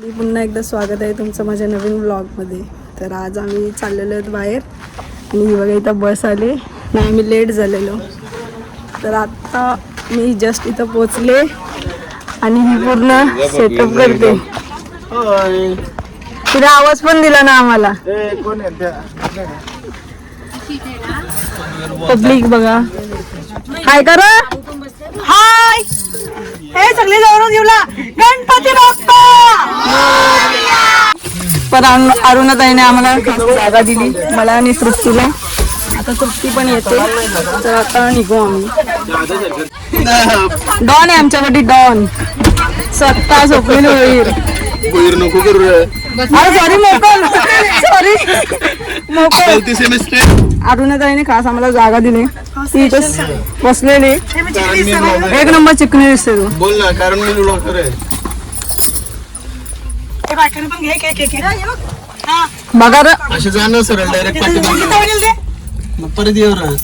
पुन्हा एकदा स्वागत आहे तुमचं माझ्या नवीन व्लॉगमध्ये. तर आज आम्ही चाललेलो आहेत बाहेर आणि ही बघा इथं बस आली आणि आम्ही लेट झालेलो. तर आत्ता मी जस्ट इथं पोचले आणि ही पूर्ण सेटअप करते. तिला आवाज पण दिला ना आम्हाला. पब्लिक बघा हाय करा. हाय हे सगळे जवळून येऊला गणपती बाप्पा. पण अरुणाताईने आम्हाला जागा दिली मला आणि तृप्तीला. आता तृप्ती पण येते तर आता निघू आम्ही. डॉन आहे आमच्यासाठी डॉन. सत्ता झोपलेली होईल नको करू. सॉरी मोकल सॉरी मोकल. अरुणाताईने खास आम्हाला जागा दिली. ती इथं बसलेली एक नंबर चिकनी दिसते तू. बोल ना कारण मी ब्लॉगर आहे. बघा रे असे जाणं सरळ डायरेक्ट पाठी मग परत येऊ रे.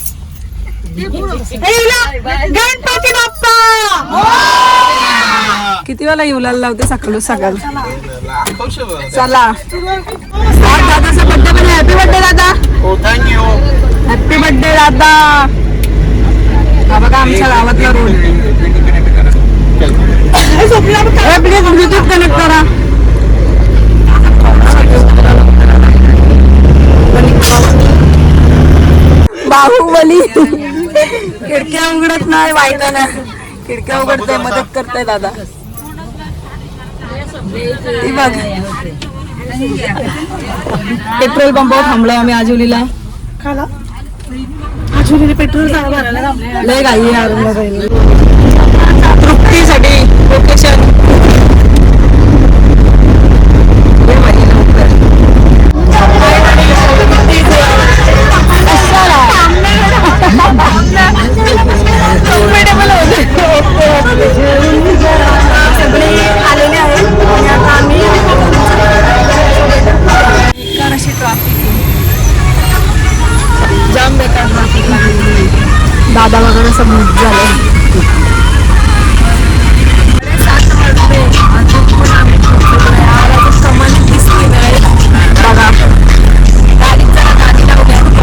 गणपती बाप्पा. किती वेळा येऊला लावते सकाळ सकाळ. चला दादाचा बर्थडे पण. हॅपी बर्थडे दादा. हो थँक्यू. हॅपी बर्थडे दादा. हा बघा आमच्या गावातला रोड. प्लीज ब्लूटूथ कनेक्ट करा. बाहुबली. खिडक्या उघडत नाही बायकांना. खिडक्या उघडते मदत करताय दादा. बघ पेट्रोल पंपावर थांबलोय आम्ही आजुलीला. आजुलीला पेट्रोल लय घाई आहे. तृप्तीसाठी लोकेशन. सगळे आलेले आहेत आणि आता आम्ही अशी ट्राफिक जाम बेकार ट्राफिक लागली. दादा वगैरे सब मूक झाले. 7 वाजले अजून पण आम्ही कमानी दिसली नाही. बघा गाडीत जरा गाडी लावल्या बघ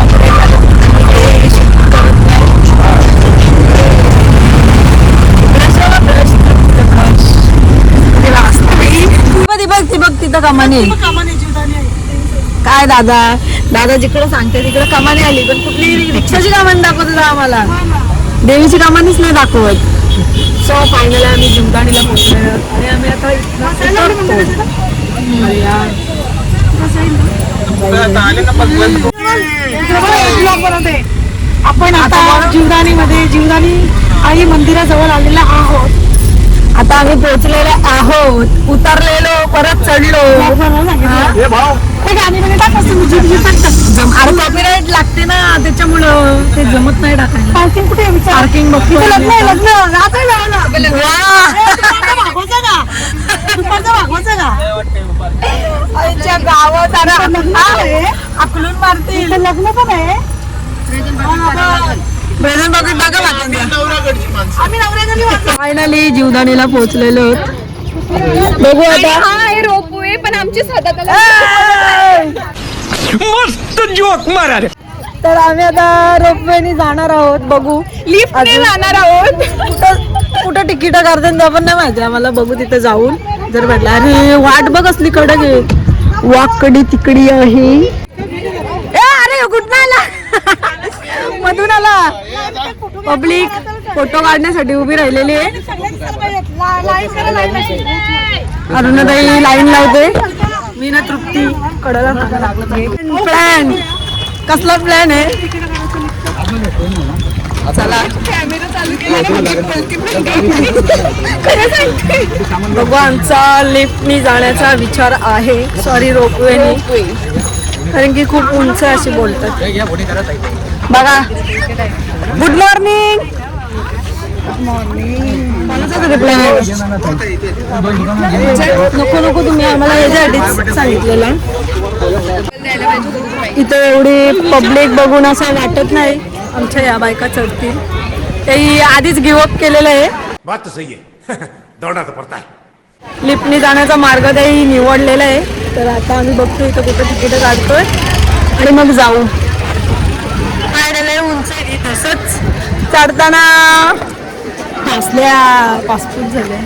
तिथं कमानी. काय दादा दादा जिकडे सांगते तिकडे कमानी आली पण कुठली रिक्षाची कमानी दाखवत आम्हाला. देवीची कमानीच नाही दाखवत. सो फायनली आम्ही जिमखानीला पोहोचलो आणि आम्ही आता आपण आता जीवदानी आई मंदिराजवळ आलेला आहोत. आता आम्ही पोहोचलेले आहोत. उतरलेलो परत चढलो. अरे कॉपीराईट लागते ना त्याच्यामुळं ते जमत नाही टाकायला. पार्किंग कुठे पार्किंग बघ. गावात अकलून मारते. लग्न पण आहे. फायनली जीवदानीला पोहोचलेलो. बघू आता रोपवे पण आमची मस्त जोक मारा. तर आम्ही आता रोपवेने जाणार आहोत. बघू लिफ्टने जाणार आहोत. कुठं तिकीट करतात ते पण नाही माहिती आम्हाला. बघू तिथे जाऊन जर भेटला. अरे वाट बघ असली कडक आहे. वाकडी तिकडी आहे. अरे कुठं आला मधून आला. पब्लिक फोटो काढण्यासाठी उभी राहिलेली आहे. अरुणाताई लाईन लावते. मी ना तृप्ती कडला प्लॅन. कसला प्लॅन आहे. चला बघू आमचा लिफ्टनी जाण्याचा विचार आहे. सॉरी रोपवेनी कारण की खूप उंच अशी बोलतात. बघा गुड मॉर्निंग. नको नको तुम्ही आम्हाला याच्यासाठीच सांगितलेलं. इथं एवढी पब्लिक बघून असं वाटत नाही आमच्या या बायका चढतील. तेही आधीच गिव्हअप केलेलं आहे. बात तो सही है दौड़ना तो पड़ता है. लिफ्टने जाण्याचा मार्ग त्याही निवडलेला आहे. तर आता आम्ही बघतो इथं कुठं तिकीट काढतोय आणि मग जाऊ. काय उंच आहे तसंच चढताना फासल्या पासपोर्ट झाल्या.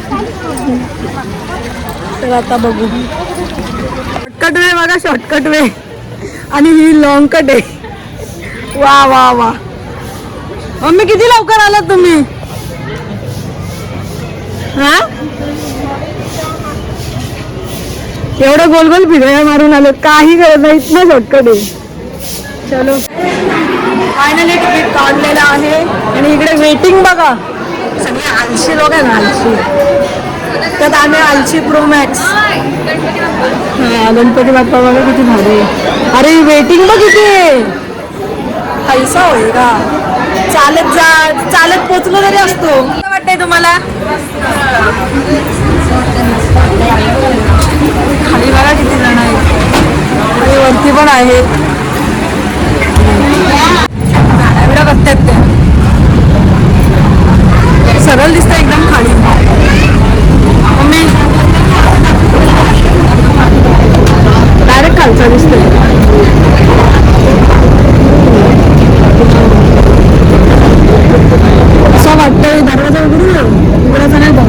तर आता बघू. शॉर्टकट वे बघा, शॉर्टकट वे आणि ही लॉंग कट आहे. वा वा वा. मम्मी किती लवकर आलात तुम्ही? हा एवढं गोल गोल फिरायला मारून आलो, काही करत नाही. इथनं शॉर्टकट आहे. चलो फायनली तिकीट काढलेलं आहे आणि इकडे वेटिंग बघा. सगळे आलशी लोक आहे ना, आलशी. त्यात आम्ही आलशी प्रो मॅक्स. हा गणपती बाप्पा बघा किती भारी आहे. अरे वेटिंग बघ किती आहे. पैसा होईल का? चालत जा, चालत पोचलो तरी असतो. काय वाटतंय तुम्हाला? खाली बघा किती जण आहेत आणि वरती पण आहेत. एवढं बघतात त्या. सरळ दिसतं एकदम खाली. मम्मी डायरेक्ट खालचा दिसतोय. असं वाटतंय दरवाजा उघडून उघडायचा नाही बघ.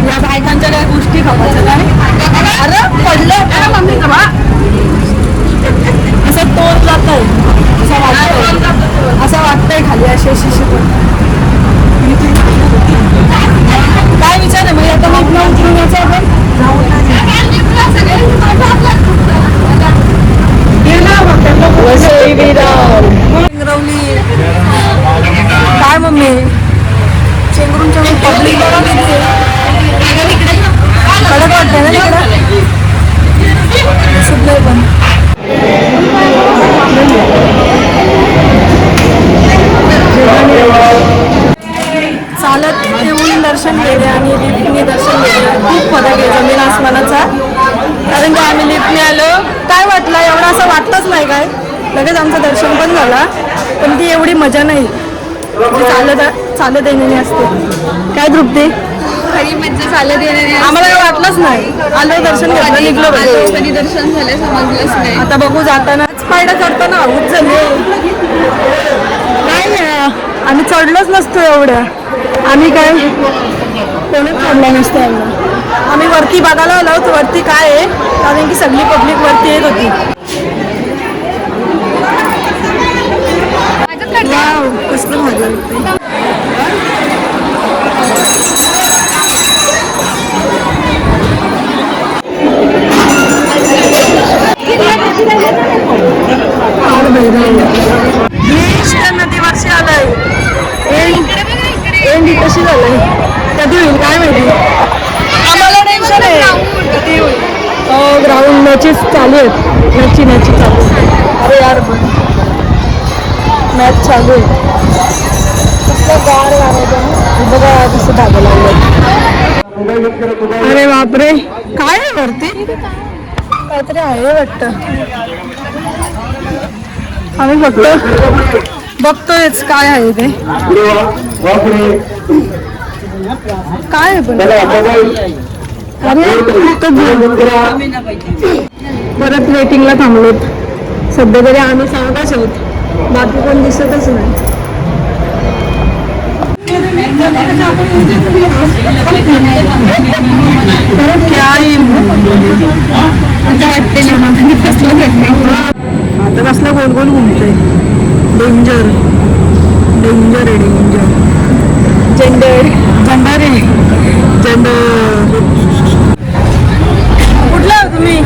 या बायकांच्या काही गोष्टी खावायच्या काय. अरे पडलं असं तोड जात आहे. असं वाटतंय खाली अशी अशी काय विचार आहे. म्हणजे आता मग उतरून यायचं आपण काय मम्मी चेंगरून चेंगरून पब्लिक बघा किती कडक वाटतंय ना तिकडं. सुटलंय पण चालत येऊन दर्शन घेतले आणि लिफ्टने दर्शन घेतलं. खूप फरक आहे जमीन आसमानाचा. कारण की आम्ही लिफ्टने आलो. काय वाटलं एवढं असं वाटतच नाही काय. लगेच आमचं दर्शन पण झालं पण ती एवढी मजा नाही चालत येण्याने असते. काय तृप्ती? खरी मज्जा चालत येण्याने. आम्हाला काय वाटलंच नाही. आलो दर्शन घेतलं निघलो. कधी दर्शन झालं समजलंच नाही. आता बघू जातानाच पायऱ्या चढताना आऊत झाले. नाही आम्ही चढलोच नसतो एवढं. आम्ही काय कोणच चढला नसतो एवढं. आम्ही वरती बघायला आलो वरती काय आहे. कारण की सगळी पब्लिक वरती येत होती. कसलं भारी वाटतंय. नदीवरशी आलाय. एंड कशी झालंय कधी होईल काय माहिती. आम्हाला टेन्शन आहे कधी होईल. ग्राउंड मॅचेस चालू आहेत. मॅची चालू. अरे यार पण मॅच चालू आहे. कसलं गार गार बघा कसं धागा लागलं. अरे बापरे काय आहे वरती. काहीतरी आहे वाटतं. आम्ही बघतोयच काय आहे ते. काय आहे पण परत वेटिंगला थांबलोत. सध्या तरी आम्ही सांगताच आहोत. बाकी कोण दिसतच नाही. आता कसला गोल गोल घुमतोय. डेंजर डेंजर आहे डेंजर. झेंडर आहे झेंडर. कुठला तुम्ही?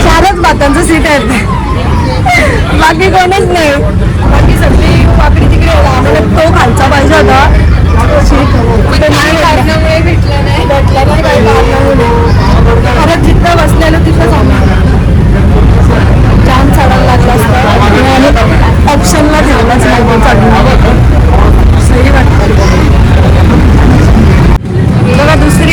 चारच बातांचं सीट आहे. बाकी कोणच नाही. बाकी सगळी वाकडी तिकडे. आम्हाला तो खालचा पाहिजे होता भेटला नाही काही कारणामुळे. परत जिथं बसलेलं तिथंच आम्हाला जाम चढायला लागला असता. ऑप्शनला ठेवलाच नाही चढणं. सही वाटतं बघा. दुसरी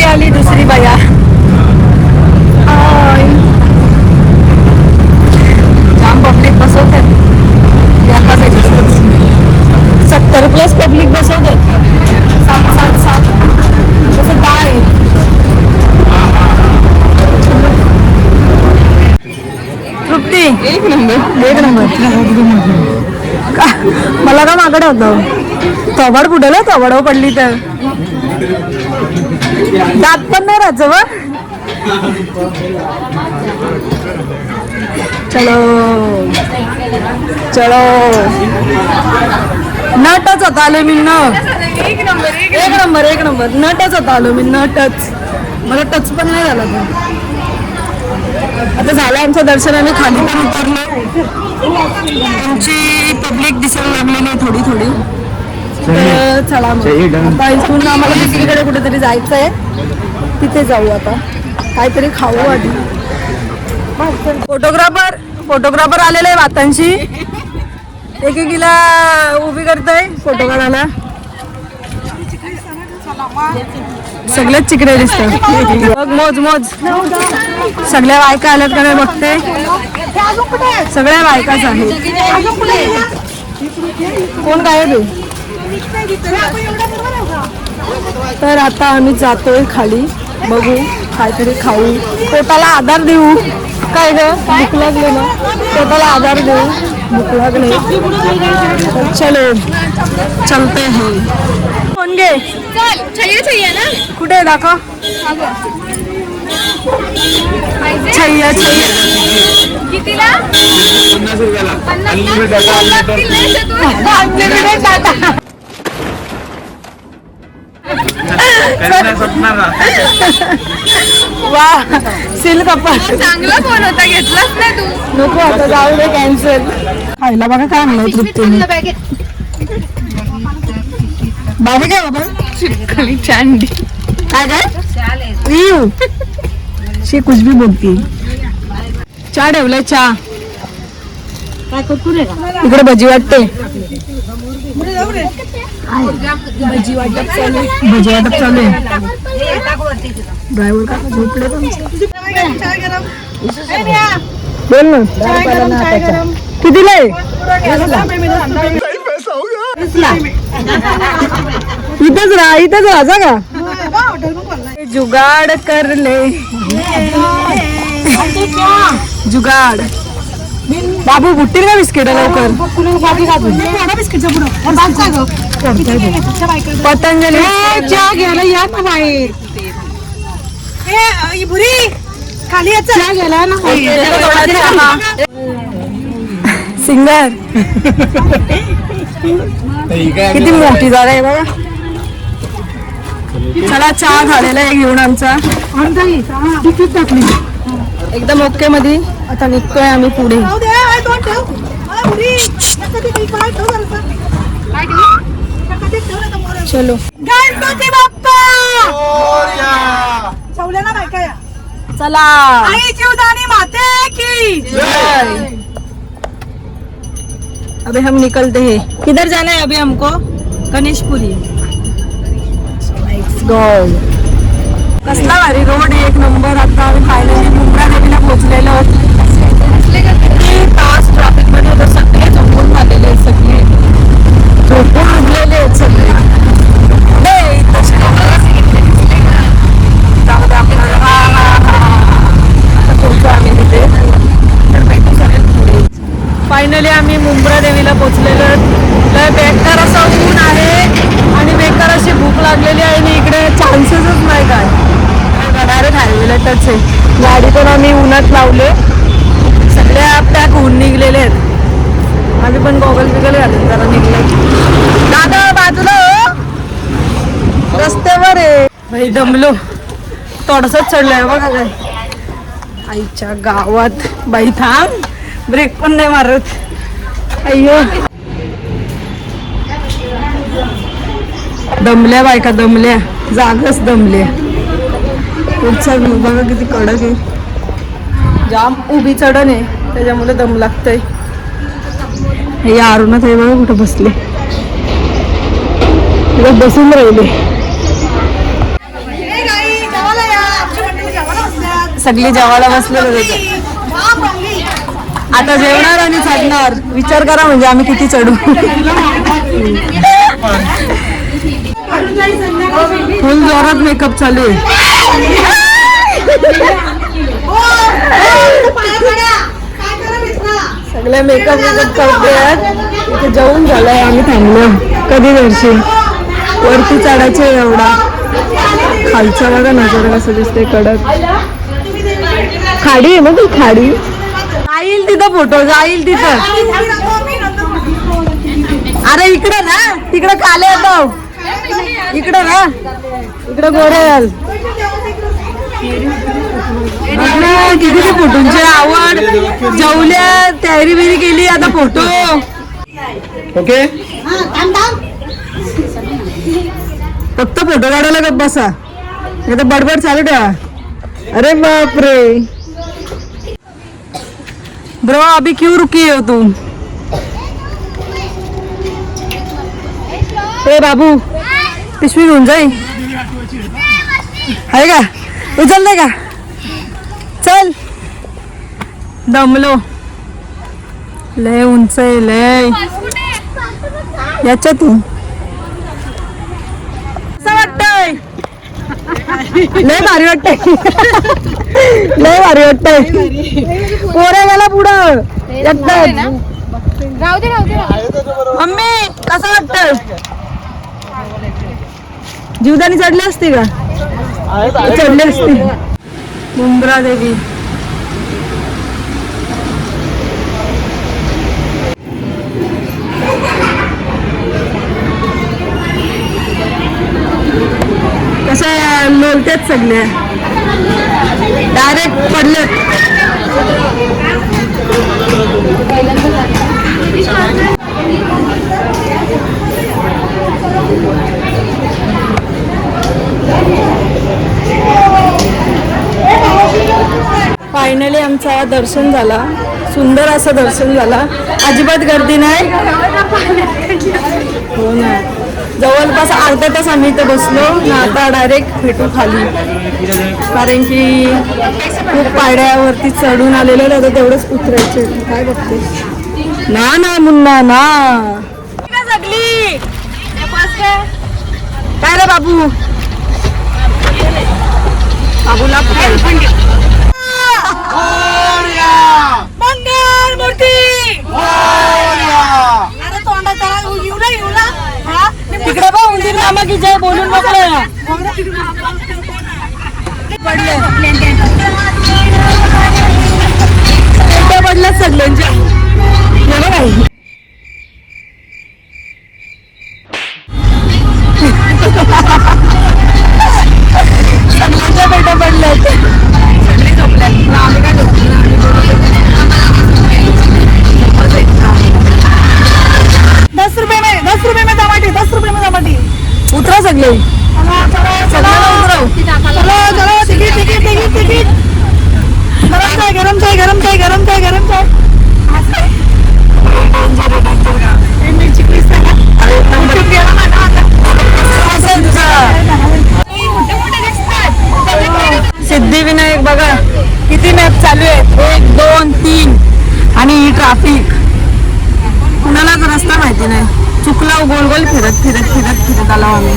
एक नंबर. एक नंबर. मला का माकडे होतं थोबाड फुटेल थोबाडावर पडली तर दात पण नाही राहायचं बघ. चलो चलो नटच होता आलो मी एक नंबर. एक नंबर एक नंबर नटच होता आलो मी नटच. मला टच पण नाही झाला तो. आता झालं आमचं दर्शन आम्ही खाली पण उतरलो. आमची पब्लिक दिसायला लागलेली आहे थोडी थोडी. तर चला मग आता इथून आम्हाला दुसरीकडे कुठेतरी जायचं आहे तिथे जाऊ. आता काहीतरी खाऊ आधी. फोटोग्राफर आलेला आहे वातांशी. एकेकीला उभी करताय फोटो काढायला. सगळेच चिकडे दिसतात. मोज मोज सगळ्या बायका आल्यात का नाही बघते. सगळ्या बायकाच आहेत. कोण काय तू. तर आता आम्ही जातोय खाली. बघू काहीतरी खाऊ पोटाला आधार देऊ. काय ग भूक लागले ना पोटाला आधार देऊ. भूक लागले चलो चलते हैं. फोन घे. छैया ना. कुठे दाखव. छैया छैया कितीला. 50 रुपयाला. Unlimited data. वा सिल कपाट चांगला फोन होता घेतलाच नाही तू. नको आता जाऊ दे कॅन्सल. खायला बघा काय म्हणलं तृप्तीने. बाबा काय बाबा चांदी. काय काय यू शी कुछ भी बोलती. चहा ठेवलाय चहा. इकडे भजी वाटते. भजी वाटप चालू आहे. ड्रायव्हर का झोपले बोल ना कितीला आहे. इथंच राहा का. जुगाड कर ले जुगाड. बाबू बुट्टील का बिस्किट लवकर. पतंजली चहा घ्यायला या ना बाहेर. खाली चहा घ्यायला ना सिंगर. किती मोठी जागा आहे बघा. चला चहा झालेला आहे घेऊन आमचा. एकदम ओके मध्ये. आता निघतोय आम्ही पुढे. चलो गणपती बाप्पा चला. आई जीवदानी माते की जय. अभी हम निकलते हैं. किधर जाना है अभी हमको. गणेशपुरी. कसला भारी रोड एक नंबर. आता आम्ही फायनली मुंब्रा देवीला पोहोचलेलो आहोत. तास ट्रॅफिक मध्ये होतं. सगळे झोपून आलेले आहेत. सगळे झोपून उठलेले आहेत सगळे. फायनली आम्ही मुंब्रा देवीला पोहोचलेलो आहोत. लय बेकार असं ऊन आहे आणि बेकार अशी भूक लागलेली आहे. आणि इकडे चान्सेसच नाही काय. डायरेक्ट हायवेला टच आहे. गाडी पण आम्ही उन्हात लावले. सगळ्या पॅक होऊन निघलेले आहेत. आम्ही पण गॉगल बिगल घालून जरा निघले. दादा बाजूला रस्त्यावर आहे. भाई दमलो. थोडंसंच चढलंय बघा काय. आईच्या गावात बाई थांब. ब्रेक पण नाही मारत. अय्यो दमल्या बायका दमल्या. जागच दमल्या. पुढचा बघा किती कडक आहे. जाम उभी चढण आहे त्याच्यामुळे दम लागतंय. हे अरुणात आहे बघा कुठं बसले. बसून राहिले. सगळी जेवायला बसलेलं होते. आता जेवणार आणि चढणार. विचार करा म्हणजे आम्ही किती चढू. फुल जोरात मेकअप चालू आहे. झालंय, मेकअप करते. इथे जेवून झालंय, आम्ही थांबलो. कधी दर्शन वरती चढायचे एवढा. खालचा बघा नजर कसं दिसते कडक. खाडी आहे ना ती खाडी. जाईल तिथं फोटो जाईल तिथं. अरे इकडं ना तिकडं काले येतो. इकडं ना इकडं गोरे किती फोटोंची आवड. जेवल्या तयारी बिरी केली आता फोटो. ओके फक्त फोटो काढायला गप बसा, नाही तर बडबड चालू ठेवा. अरे बापरे ब्रो अभी क्यों रुकी हो तुम? ए बाबू पिशवी घेऊन जाई आहे का? उचलते का? चल दमलो. लय उंच आहे लय. याच्यातून असं वाटतंय लय भारी वाटतंय. लय भारी वाटतंय. पोरे गेला पुढं एकदाच. राहू दे मम्मी कसं वाटतंय? जीवदानी चढली असती का? चढली असती. मुंब्रा देवी कशा लोलत्यात सगळ्या. डायरेक्ट पडलेत. फायनली आमचा दर्शन झाला. सुंदर असं दर्शन झाला. अजिबात गर्दी नाही. हो ना जवळपास अर्धा तास आम्ही इथे बसलो ना. आता डायरेक्ट भेटू खाली, कारण की खूप पायऱ्यावरती चढून आलेलो आता तेवढंच उतरायचे. काय बघते ना ना मुन्ना ना सगळी. काय रे बाबू? बाबूला मंगल मूर्ती. अरे तोंडाचा तिकडे बघ उंदीर मामा की जय बोलून मोकळं पडल्या सगळ्यांच्या. सगळ्यांच्या पेट्या पडल्या. सगळी झोपल्या. आम्ही काय झोपलो ना. 10 रुपये में टमाटी. 10 रुपये में टमाटी. उतरा सगळे. उतराव. चलो तिकीट. गरम चाय. सिद्धिविनायक बघा किती मॅप चालू आहेत. 1, 2, 3 आणि ही ट्रॅफिक. कुणालाच रस्ता माहिती नाही. चुकला गोल फिरत आला आम्ही.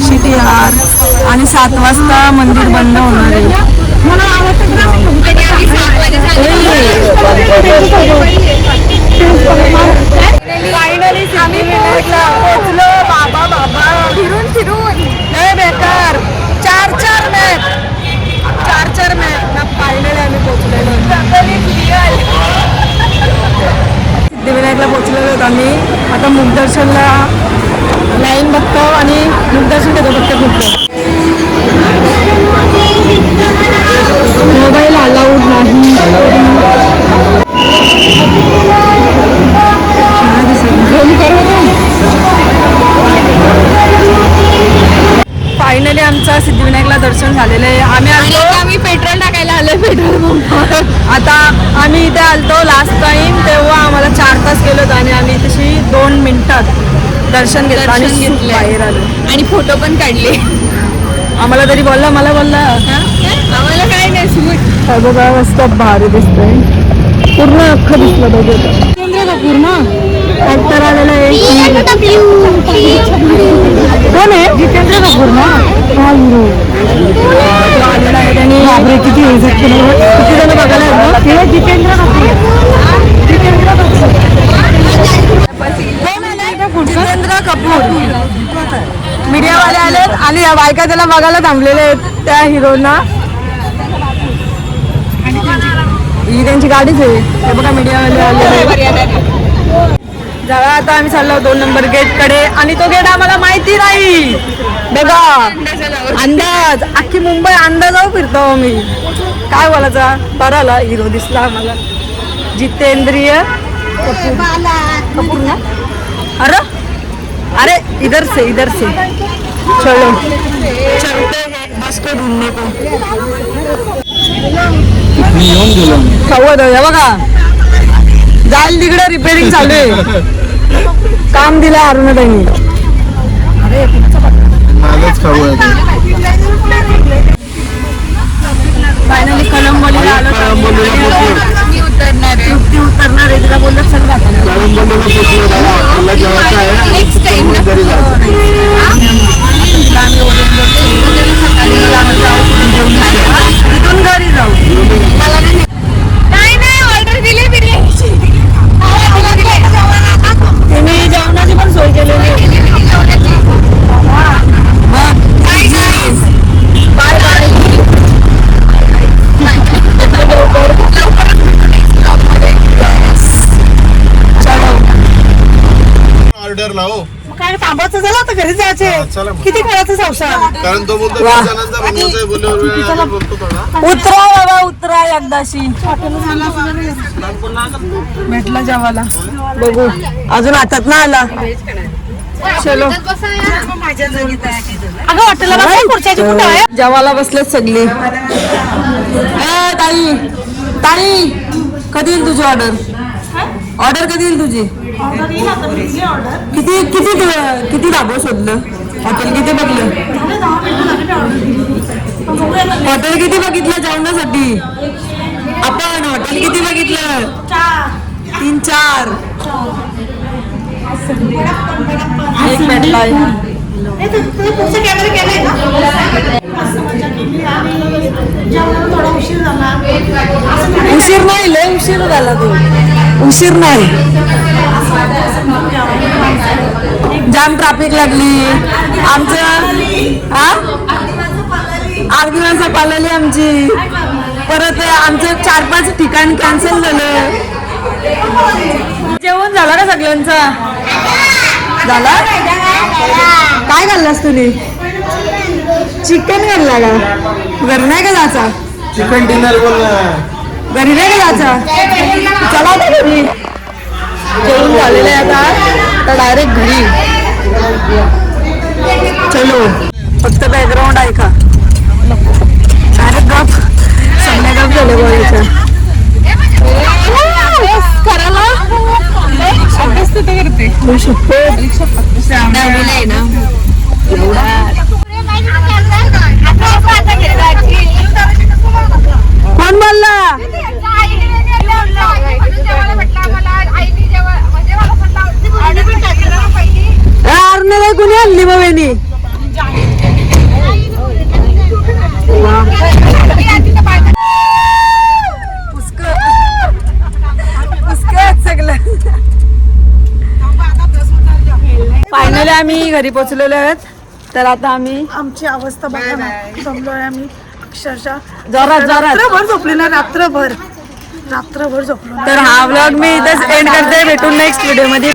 शिटी हार आणि 7 वाजता मंदिर बंद होणार आहे. फायनली सिद्धिविनायकला पोहोचलो. बाबा फिरून लय बेकार. 4 मॅप ना. फायनली आम्ही पोहोचलेलो. सिद्धिविनायकला पोहोचलेलो होतो आम्ही. आता मुखदर्शनला लाईन बघतो आणि मुखदर्शन घेतो फक्त खूप. मोबाईल अलाउड नाही. फायनली आमचं सिद्धिविनायकला दर्शन झालेलं आहे. आम्ही पेट्रोल टाकायला आलोय पेट्रोल पंप. आता आम्ही इथे आलतो लास्ट टाइम तेव्हा आम्हाला 4 तास गेलो आणि आम्ही तशी 2 मिनिटात दर्शन घेतलं आणि बाहेर आलो. आणि फोटो पण काढले. आम्हाला तरी मला बोलला आम्हाला काय नाही सूट. बघा मस्त भारी दिसतंय. पूर्ण अख्खं दिसलं बघ. पूर्ण ऍक्टर आलेला आहे. कोण आहे? जितेंद्र कपूर ना. आलेला आहे त्यांनी. किती जण बघायला जितेंद्र कपूर. जितेंद्र कपूर मीडियावाले आलेत आणि या बायका त्याला बघायला थांबलेले आहेत त्या हिरोना. ही त्यांची गाडीच आहे. हे बघा मीडियावाले आले. जरा आता आम्ही चाललो 2 नंबर गेट कडे आणि तो गेट आम्हाला माहिती नाही. बघा अंदाज अख्खी मुंबई अंदाजावर फिरतो मी. काय बोलायचा बरं आला हिरो दिसला आम्हाला. जितेंद्रिय कपूर ना. अरे अरे इधर से चलो चलते हैं बस को ढूंढने को. मी येऊन गेलो. खाऊ द्या बघा जाईल तिकडे रिपेअरिंग चालू आहे. काम दिलं अरुणा त्यांनी. माझंच खाऊ आहे. फायनली कलंबोलीला आलो. मी उतरणार आहे. ती उतरणार आहे. तिला बोलत सगळं नेक्स्ट टाइम इथून घरी जाऊ. नाही ऑर्डर दिली बिर्याणीची. त्यांनी जेवणाची पण सोय केलेली आहे. ऑर्डर लावो. काय थांबायचं झालं आता घरी जायचे. चला मग. किती करायचं संसार. कारण तो बोलतो वा. जणांचा बनवायचा बोलल्यावर वेळ लागेल बोलतो थोडा. उतरा बाबा उतरा एकदाशी. भेटला जेवायला बघू अजून हातात ना आला. चलो अगं हॉटेलला जेवायला बसलेत सगळी. ताई ताई कधी येईल तुझी ऑर्डर कधी येईल तुझी. किती किती किती धाबं शोधलं. हॉटेल किती बघलं. हॉटेल किती बघितलं जेवणासाठी. आपण हॉटेल किती बघितलं. 3-4 एक भेटलाय. उशीर नाही लय उशीर झाला. तो उशीर नाही जाम ट्रॅफिक लागली. आमचं हा 8 दिवस पाळली आमची. परत आमचं 4-5 ठिकाण कॅन्सल झालं. जेवण झालं का सगळ्यांचा. झाला काय खाल्लास तुम्ही. चिकन खाल्ला का. घरी नाही का जायचा. चिकन डिनर बोलला. घरी नाही का जायचा. चला आता घरी. जेवण झालेलं आहे आता डायरेक्ट घरी. चलो फक्त बॅकग्राऊंड ऐका. डायरेक्ट गप सगळ्या गप झाले बोलायच्या. करायला अभ्यास तर करते. कोण बोलला. अरे कुणी आणली मग वेणी. फायनली आम्ही घरी पोहोचलेलो आहेत. तर आता आम्ही आमची अवस्था बघा ना. जमलोय आम्ही अक्षरशः. जोरात रात्रभर झोपली ना. रात्रभर झोपलो. तर हा व्लॉग मी इथेच एंड करते. भेटून नेक्स्ट व्हिडिओ मध्ये.